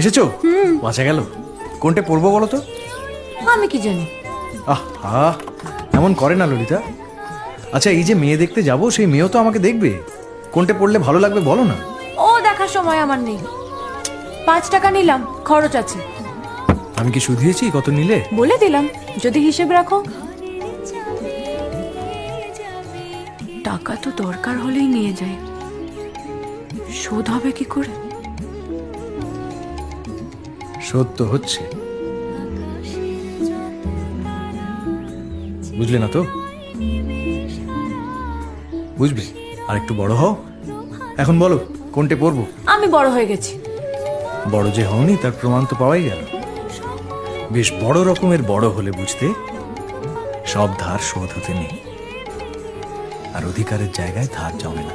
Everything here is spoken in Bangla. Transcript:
এসেছো? বাঁচা গেল। কোনটা পড়বো বলো তো? আমি কি জানি। আহা, এমন করে না ললিতা। আচ্ছা, এই যে মেয়ে দেখতে যাব, সেই মেয়েও তো আমাকে দেখবে। কোনটা পড়লে ভালো লাগবে বলো না। ও দেখার সময় আমার নেই। 5 টাকা নিলাম, খরচ আছে। আমি কি শুধিয়েছি কত নিলে? বলে দিলাম, যদি হিসেব রাখো। টাকা তো দরকার হলেই নিয়ে যায়, শোধ হবে কি করে? শোধ তো হচ্ছে, বুঝলে না তো? বুঝবে, আর একটু বড় হও। এখন বলো কোনটা পড়বো? আমি বড় হয়ে গেছি। বড় যে হওনি তার প্রমাণ তো পাওয়াই গেল। বেশ বড় রকমের বড় হলে বুঝতে, সব ধার শোধ হতে নেই, আর অধিকারের জায়গায় ধার জমে না।